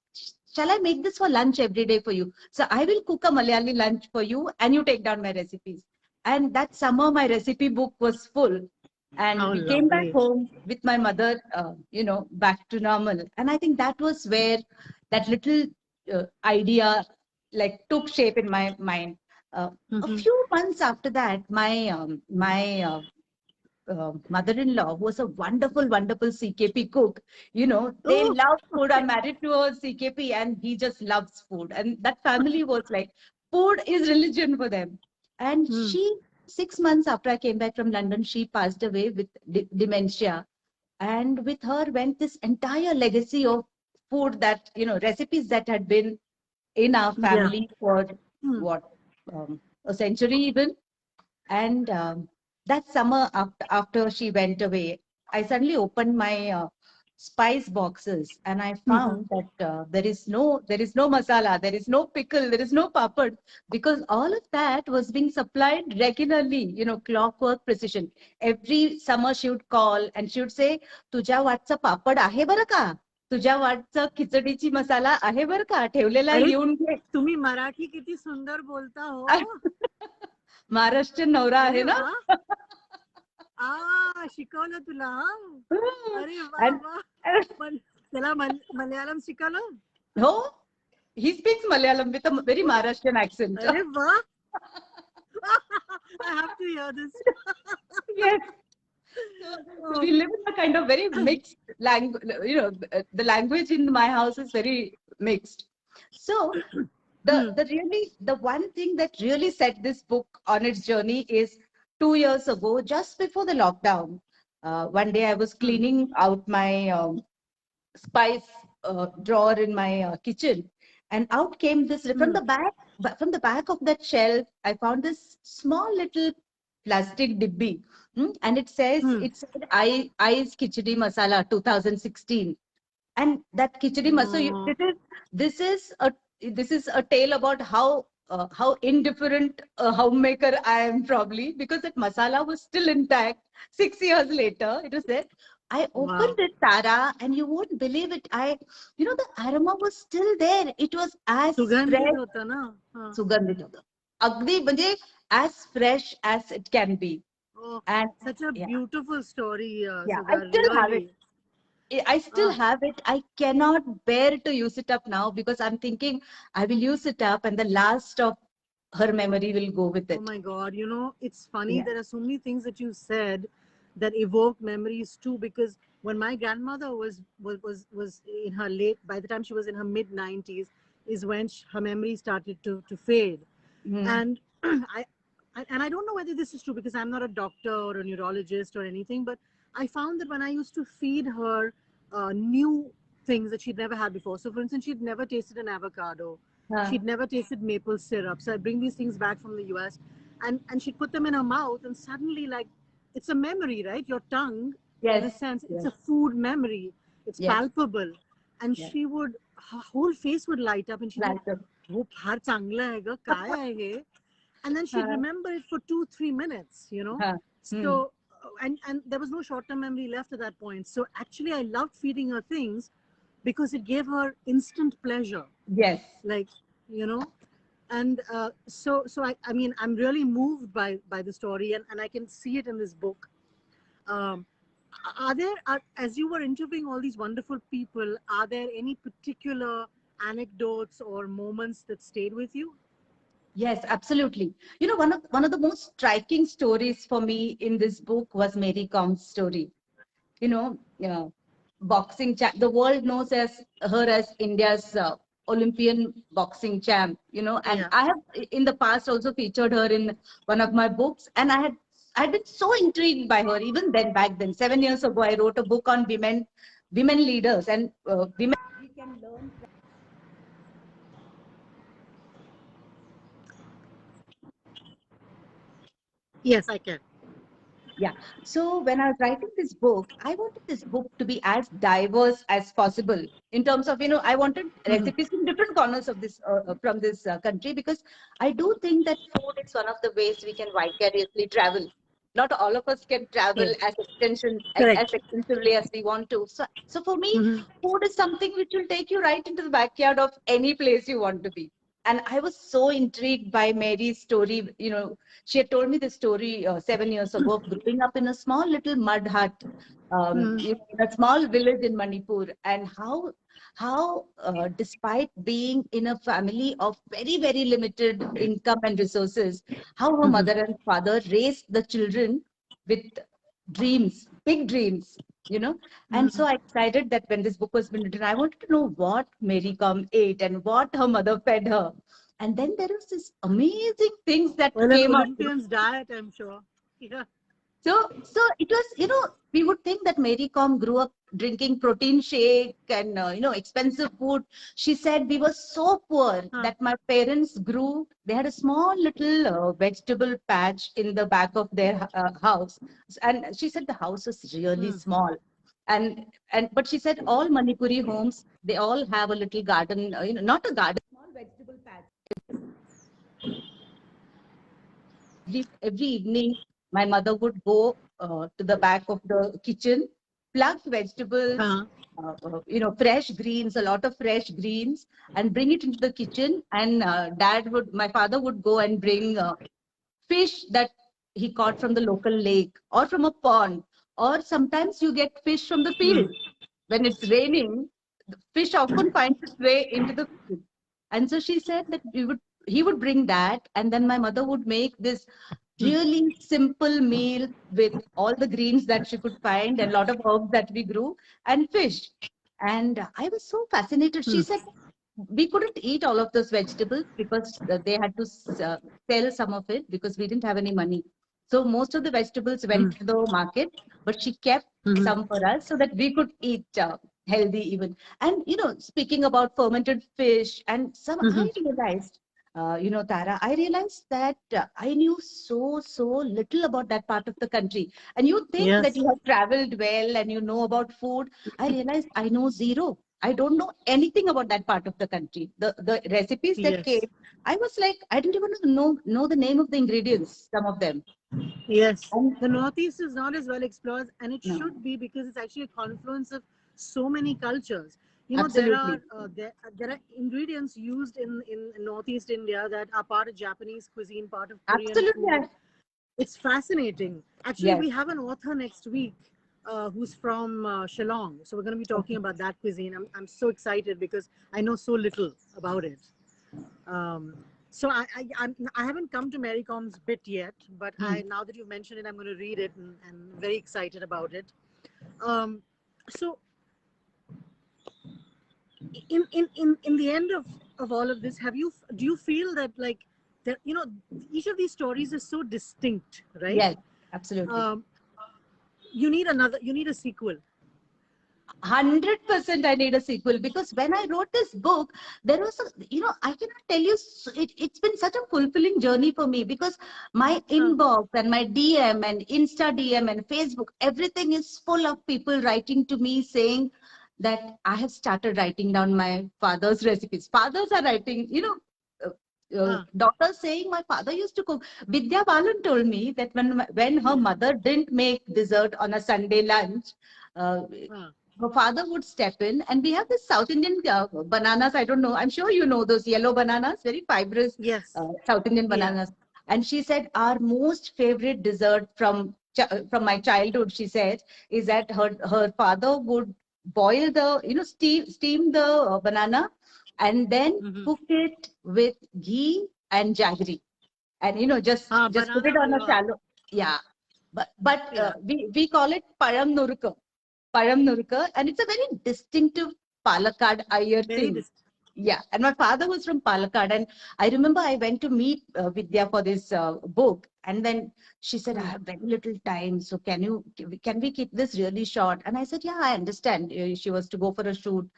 shall I make this for lunch every day for you? So I will cook a Malayali lunch for you and you take down my recipes. And that summer, my recipe book was full. And How we came back lovely. home with my mother, back to normal. And I think that was where that little idea like took shape in my mind. A few months after that, my mother-in-law who was a wonderful, wonderful CKP cook. They Oh, love food. I'm okay. married to a CKP and he just loves food. And that family was like, food is religion for them. And 6 months after I came back from London, she passed away with dementia. And with her went this entire legacy of food that, recipes that had been in our Yeah. family for what, a century even. And that summer after she went away, I suddenly opened my spice boxes and I found that there is no masala, there is no pickle, there is no papad, because all of that was being supplied regularly, clockwork precision. Every summer she would call and she would say, "तुझ्या वाटचा पापड आहे बरं का? तुझ्या वाटचा खिचडीची मसाला आहे बरं का? ठेवलेला अरे येऊन घे." तुम्ही मराठी किती सुंदर बोलता हो. महाराष्ट्रीयन नवरा आहे अरे ना. वा. शिकवलं तुला. अरे वा And वा. पण त्याला मल्याळम शिकवलं. no, he speaks Malayalam with a very Maharashtrian accent. अरे वा. I have to hear this. Yes. So we live in a kind of very mixed language. The language in my house is very mixed. So the one thing that really set this book on its journey is 2 years ago, just before the lockdown. One day I was cleaning out my spice drawer in my kitchen, and out came this from the back of that shelf. I found this small little plastic dibbi, and it said I's Khichdi Masala 2016. And that khichdi masala, this is a tale about how indifferent a homemaker I am, probably, because that masala was still intact 6 years later. It was there. I opened it, Tara, and you won't believe it. The aroma was still there. It was as सुगंधित fresh, होतं ना. sugandhit होतं. अगदी म्हणजे as fresh as it can be. Oh, And such a yeah, beautiful story, yeah, I Sudha, still have it. really. I still have it. I cannot bear to use it up now because I'm thinking I will use it up and the last of her memory will go with Oh it. my God, it's funny. Yeah. There are so many things that you said that evoke memories too. Because when my grandmother was in her late, by the time she was in her mid 90s, is when her memory started to fade. Mm. And and I don't know whether this is true because I'm not a doctor or a neurologist or anything, but I found that when I used to feed her new things that she'd never had before. So, for instance, she'd never tasted an avocado, Huh. she'd never tasted maple syrup. So I bring these things back from the US, and she'd put them in her mouth, and suddenly, like, it's a memory, right? Your tongue, in a Yes. sense, it's Yes. a food memory. It's Yes. palpable, and Yes. she would, her whole face would light up, and she'd be like, Right. "वो फार चांगलं आहे ग, काय आहे हे?" And then she'd Huh. remember it for 2-3 minutes, you know. Huh. Hmm. So and there was no short-term memory left at that point. So actually I loved feeding her things because it gave her instant pleasure, Yes. like, you know. And I mean, I'm really moved by the story, and I can see it in this book. um, as you were interviewing all these wonderful people, are there any particular anecdotes or moments that stayed with you? Yes, absolutely. You know, one of the most striking stories for me in this book was Mary Com's story. You know, boxing champ. The world knows as her as India's Olympian boxing champ. You know, and Yeah. I have in the past also featured her in one of my books, and I had been so intrigued by her. Even then, back then, 7 years ago, I wrote a book on women leaders and women we can learn. Yes, I can. Yeah. So when I was writing this book, I wanted this book to be as diverse as possible in terms of, I wanted Mhm. recipes from different corners of this from this country, because I do think that food is one of the ways we can vicariously travel. Not all of us can travel Yes. as Correct. extensively as we want to. So for me, Hmm. food is something which will take you right into the backyard of any place you want to be. And I was so intrigued by Mary's story. She had told me this story 7 years ago of growing up in a small little mud hut, in a small village in Manipur, and how despite being in a family of very very limited income and resources, how her Hmm. mother and father raised the children with dreams, big dreams. And so I decided that when this book was being written, I wanted to know what Mary Kom ate and what her mother fed her. And then there was this amazing things that Well, an came up. Olympian's diet, I'm sure. Yeah. So it was, we would think that Mary Com grew up drinking protein shake and, expensive food. She said we were so poor Huh. that my parents they had a small little vegetable patch in the back of their house. And she said the house was really Hmm. small. But she said all Manipuri homes, they all have a little garden, not a garden, small vegetable patch. Every evening, my mother would go to the back of the kitchen, pluck vegetables, Huh. fresh greens, a lot of fresh greens, and bring it into the kitchen. And my father would go and bring fish that he caught from the local lake or from a pond, or sometimes you get fish from the Hmm. field. When it's raining, the fish often finds its way into the field. And so she said that he would bring that, and then my mother would make this Hmm. really simple meal with all the greens that she could find and a lot of herbs that we grew and fish. And I was so fascinated. She Hmm. said we couldn't eat all of those vegetables because they had to sell some of it because we didn't have any money. So most of the vegetables Hmm. went to the market, but she kept Hmm. some for us so that we could eat healthy even. And speaking about fermented fish, and Hmm. I realized, Tara, I realized that I knew so little about that part of the country. And you think that Yes. you have traveled well and you know about food. I realized I know zero. I don't know anything about that part of the country. The recipes that Yes. came, I was like, I didn't even know the name of the ingredients, some of them. Yes. And The Northeast is not as well explored, and it no, should be because it's actually a confluence of so many cultures. You know, absolutely. there are ingredients used in Northeast India that are part of Japanese cuisine, part of Korean Absolutely. food. It's fascinating. Actually, Yes. we have an author next week who's from Shillong. So we're going to be talking Okay. about that cuisine. I'm so excited because I know so little about it. Um, So I haven't come to Mary Com's bit yet, but Hmm. now that you've mentioned it, I'm going to read it, and very excited about it. Um, so in the end of all of this, do you feel that, like, that, each of these stories is so distinct, right? Yes, absolutely. Um, you need a sequel. 100% I need a sequel, because when I wrote this book, there was I cannot tell you, it's been such a fulfilling journey for me, because my inbox and my DM and Insta DM and Facebook, everything is full of people writing to me saying that I have started writing down my father's recipes. Fathers are writing, daughters saying, my father used to cook. Vidya Balan told me that when her mother didn't make dessert on a Sunday lunch, uh, her father would step in, and we have this South Indian bananas. I don't know. I'm sure you know those yellow bananas, very fibrous Yes. South Indian Yeah. bananas. And she said our most favorite dessert from my childhood, she said, is that her father would boil the, steam the banana, and then cook it with ghee and jaggery, and just put Banana it on a halwa. shallow. Yeah, but Yeah. we call it Param Nurka, and it's a very distinctive Palakkad Iyer Very thing. distinct. Yeah, and my father was from Palakkad, and I remember I went to meet Vidya for this book, and then she said, "I have very little time, so can we keep this really short?" And I said, "Yeah, I understand." She was to go for a shoot,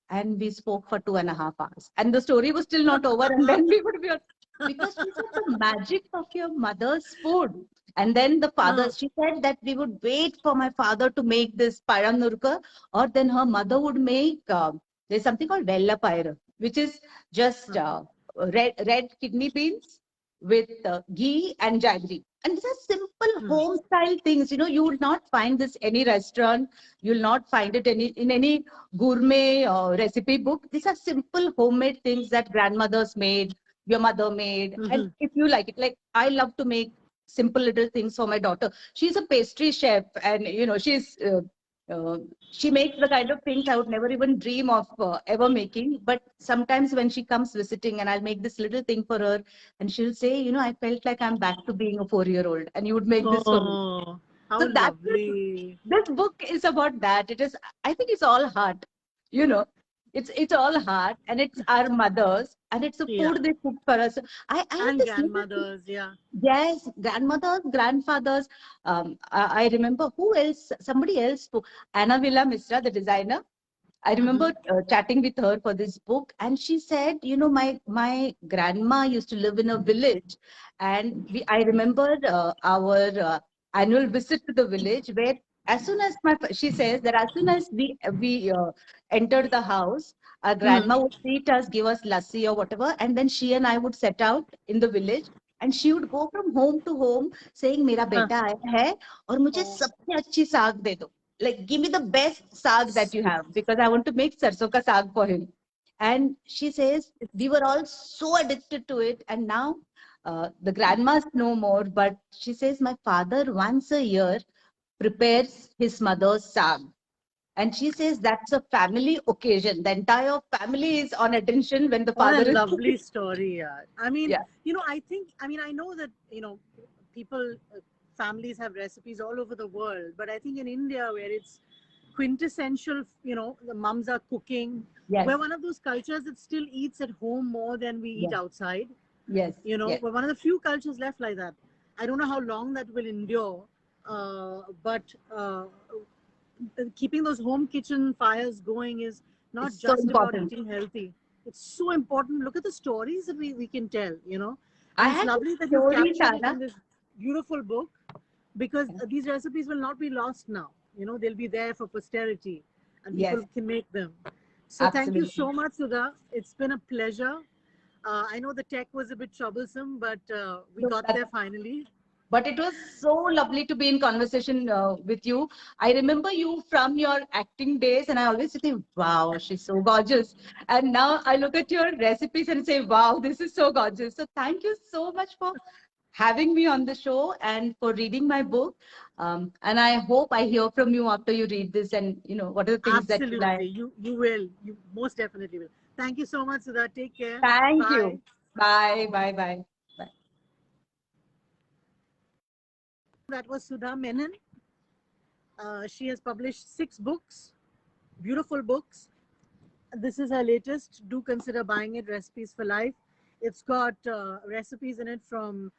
and we spoke for 2.5 hours, and the story was still not over, and then we would be on, because she said the magic of your mother's food. And then the father, she said that we would wait for my father to make this paranurka, or then her mother would make, there's something called vella paira, which is just red kidney beans with ghee and jaggery. And these are simple home style things. You would not find this any restaurant. You'll not find it in any gourmet recipe book. These are simple homemade things that grandmothers made, your mother made. And if you like it, like I love to make simple little things for my daughter. She's a pastry chef, and uh, she makes the kind of things I would never even dream of ever making. But sometimes when she comes visiting, and I'll make this little thing for her, and she'll say, I felt like I'm back to being a 4-year-old, and you would make this for me. Oh, how So that's it. lovely. This book is about that. It is, I think it's all heart, you know. It's all heart, and it's our mothers, and it's the Yeah. food they cook for us. I have And this little thing. grandmothers. Yeah. Yes, grandmothers, grandfathers. I remember who else, somebody else, Anna Villa Misra, the designer. I remember chatting with her for this book, and she said, my grandma used to live in a village, and I remember our annual visit to the village, where as soon as she says that as soon as we entered the house, our grandma would treat us, give us lassi or whatever, and then she and I would set out in the village, and she would go from home to home saying, "मेरा बेटा आया है और मुझे सबसे अच्छी साग दे दो." Like, give me the best saag that you have, because I want to make sarson ka saag for him. And she says we were all so addicted to it, and now the grandmas no more, but she says my father once a year prepares his mother's saag, and she says that's a family occasion. The entire family is on attention when the What a father is lovely cooking. story, yeah. I mean, Yeah, I know that, people, families have recipes all over the world, but I think in India, where it's quintessential, the mums are cooking, yes, we're one of those cultures that still eats at home more than we eat yes, outside. yes, yes. We're one of the few cultures left like that. I don't know how long that will endure, but keeping those home kitchen fires going is not It's so just about important. eating healthy. It's so important. Look at the stories that we can tell, I and it's had this lovely that you've story, captured it Sana. in this beautiful book, because these recipes will not be lost now. They'll be there for posterity, and Yes, people can make them. So thank you absolutely. so much, Sudha. It's been a pleasure. I know the tech was a bit troublesome, but we So got that's there finally. But it was so lovely to be in conversation with you. I remember you from your acting days, and I always think, wow, she's so gorgeous. And now I look at your recipes and say, wow, this is so gorgeous. So thank you so much for having me on the show and for reading my book. And I hope I hear from you after you read this, and what are the things that you Absolutely. like. You will. You most definitely will. Thank you so much, Sudha. Take care. Thank Bye. you. Bye, bye, bye, bye. That was Sudha Menon. She has published 6 books, beautiful books. This is her latest. Do consider buying it, Recipes for Life. It's got recipes in it from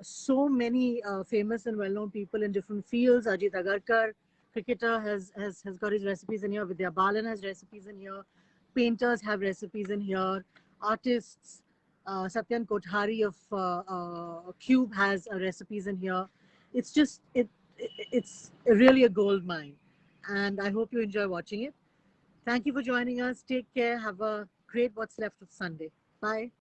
so many famous and well-known people in different fields. Ajit Agarkar, cricketer, has got his recipes in here. Vidya Balan has recipes in here. Painters have recipes in here. Artists, Satyan Kothari of Cube has recipes in here. It's just it's really a gold mine, and I hope you enjoy watching it. Thank you for joining us. Take care. Have a great what's left of Sunday. Bye.